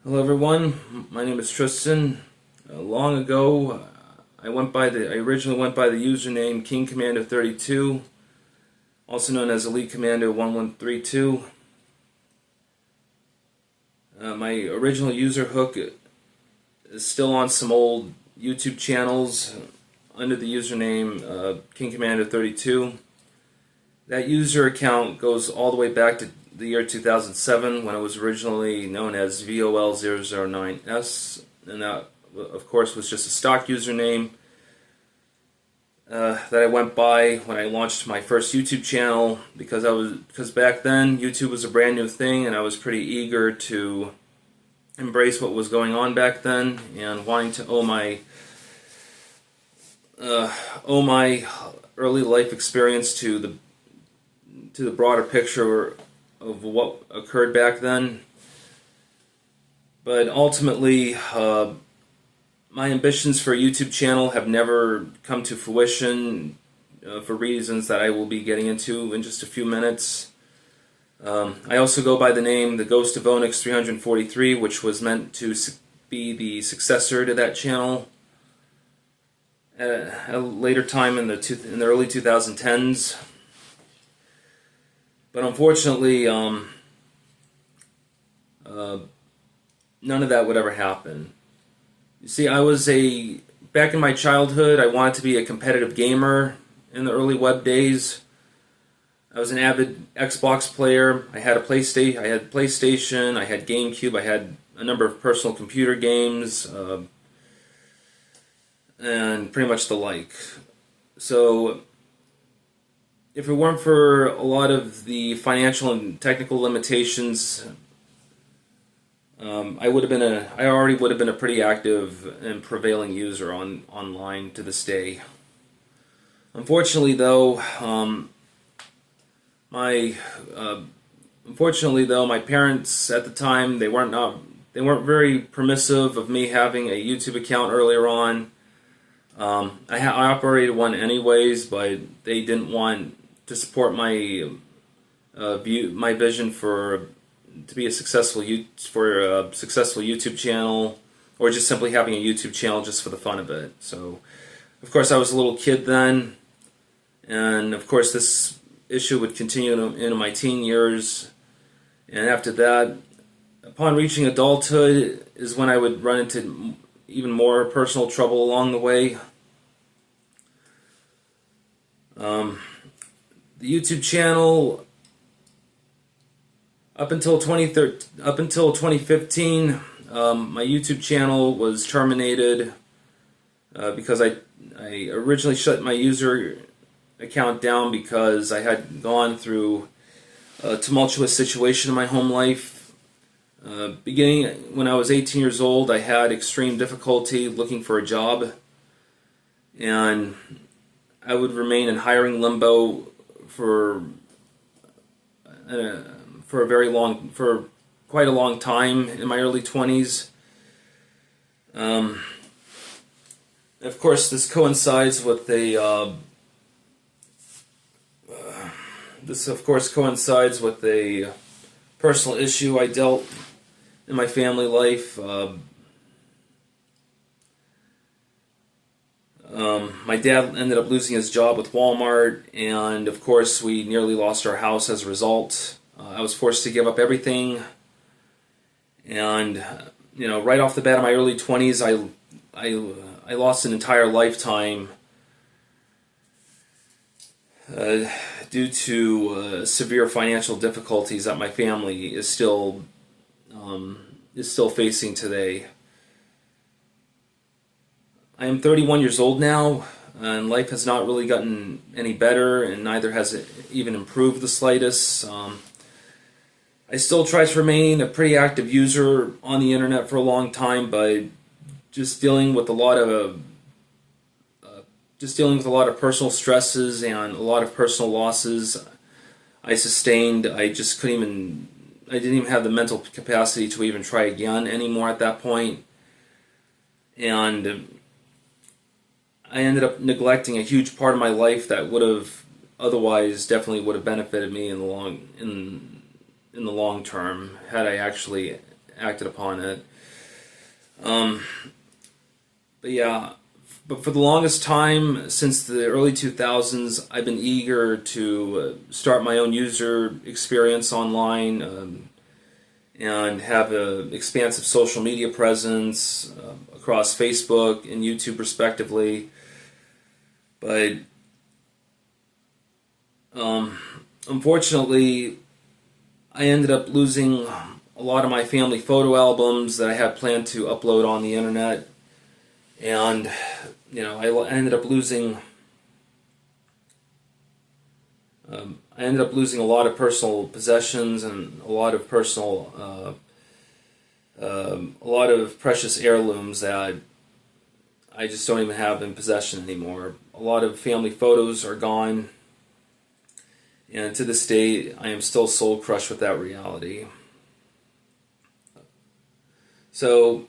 Hello everyone, my name is Tristan. Long ago, I originally went by the username King Commander 32, also known as Elite Commander 1132. My original user hook is still on some old YouTube channels under the username King Commander 32. That user account goes all the way back to the year 2007 when it was originally known as VOL009S, and that of course was just a stock username that I went by when I launched my first YouTube channel because back then YouTube was a brand new thing and I was pretty eager to embrace what was going on back then and wanting to owe my early life experience to the broader picture of what occurred back then. But ultimately, my ambitions for a YouTube channel have never come to fruition for reasons that I will be getting into in just a few minutes. I also go by the name The Ghost of Onyx 343, which was meant to be the successor to that channel at a later time in the early 2010s. But unfortunately, none of that would ever happen. You see, back in my childhood, I wanted to be a competitive gamer in the early web days. I was an avid Xbox player. I had PlayStation, I had GameCube, I had a number of personal computer games, and pretty much the like. So, if it weren't for a lot of the financial and technical limitations, I already would have been a pretty active and prevailing user online to this day. Unfortunately, though, my parents at the time they weren't very permissive of me having a YouTube account earlier on. I operated one anyways, but they didn't want to support my vision to be a successful YouTube channel, or just simply having a YouTube channel just for the fun of it. So, of course, I was a little kid then, and of course this issue would continue into my teen years. And after that, upon reaching adulthood, is when I would run into even more personal trouble along the way. The YouTube channel, up until 2015, my YouTube channel was terminated because I originally shut my user account down because I had gone through a tumultuous situation in my home life. Beginning when I was 18 years old, I had extreme difficulty looking for a job, and I would remain in hiring limbo for quite a long time in my early 20s. Of course, this coincides with a personal issue I dealt in my family life. My dad ended up losing his job with Walmart, and of course we nearly lost our house as a result. I was forced to give up everything, and right off the bat in my early 20s, I lost an entire lifetime due to severe financial difficulties that my family is still facing today. I am 31 years old now, and life has not really gotten any better, and neither has it even improved the slightest. I still try to remain a pretty active user on the internet for a long time, but just dealing with a lot of personal stresses and a lot of personal losses I sustained. I didn't even have the mental capacity to even try again anymore at that point, and I ended up neglecting a huge part of my life that would have otherwise definitely would have benefited me in the long term had I actually acted upon it. Um, but yeah, but for the longest time, since the early 2000s, I've been eager to start my own user experience online, and have an expansive social media presence across Facebook and YouTube, respectively. But um, unfortunately, I ended up losing a lot of my family photo albums that I had planned to upload on the internet, and I ended up losing. I ended up losing a lot of personal possessions and a lot of a lot of precious heirlooms that I just don't even have in possession anymore. A lot of family photos are gone, and to this day, I am still soul crushed with that reality. So,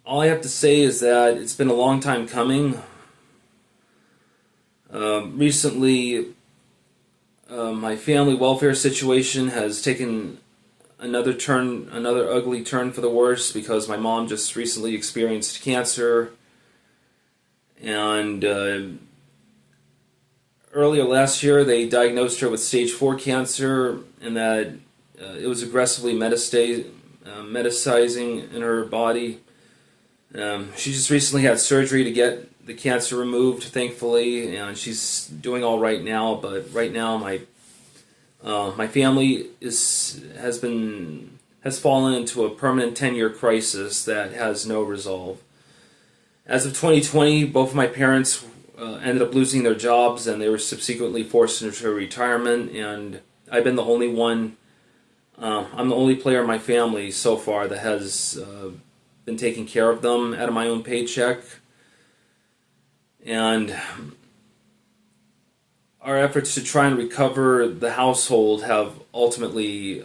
all I have to say is that it's been a long time coming. Recently, my family welfare situation has taken another ugly turn for the worse, because my mom just recently experienced cancer, and earlier last year they diagnosed her with stage 4 cancer, and that it was aggressively metastasizing in her body. She just recently had surgery to get the cancer removed, thankfully, and she's doing all right now. But right now, my family has fallen into a permanent 10-year crisis that has no resolve. As of 2020, both of my parents ended up losing their jobs, and they were subsequently forced into retirement. And I've been the only one. I'm the only player in my family so far that has been taking care of them out of my own paycheck. And our efforts to try and recover the household have ultimately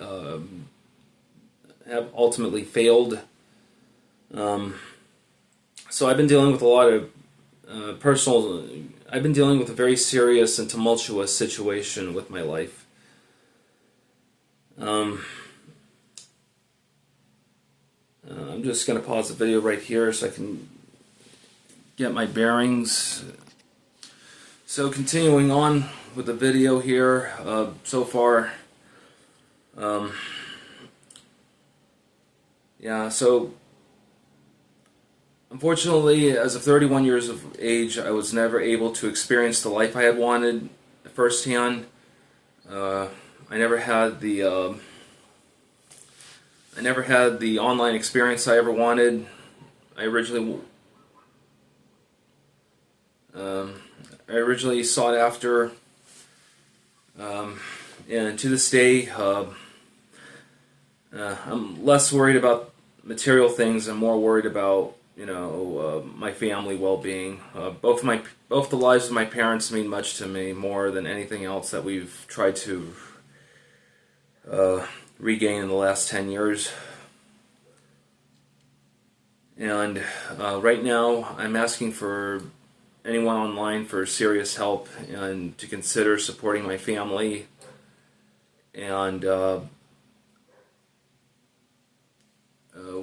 failed. So I've been dealing with a lot of I've been dealing with a very serious and tumultuous situation with my life. I'm just going to pause the video right here so I can get my bearings. So continuing on with the video here, so far, so unfortunately, as of 31 years of age, I was never able to experience the life I had wanted firsthand. I never had the online experience I ever wanted. I originally sought after, and to this day, I'm less worried about material things and more worried about my family well-being. Both the lives of my parents mean much to me, more than anything else that we've tried to regain in the last 10 years. And right now, I'm asking for anyone online for serious help and to consider supporting my family. And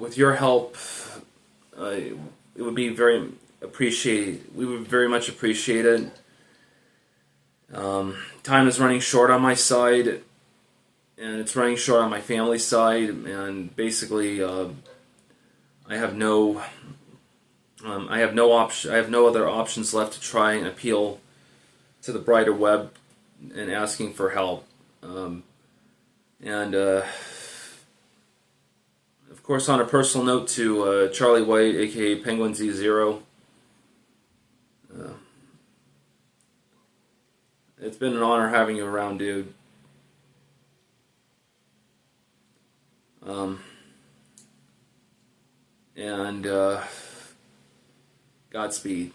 with your help, it would be very appreciated. We would very much appreciate it. Time is running short on my side, and it's running short on my family's side, and basically, I have no other options left to try and appeal to the brighter web and asking for help. And of course, on a personal note to Charlie White, aka Penguin Z0, it's been an honor having you around, dude. And Godspeed.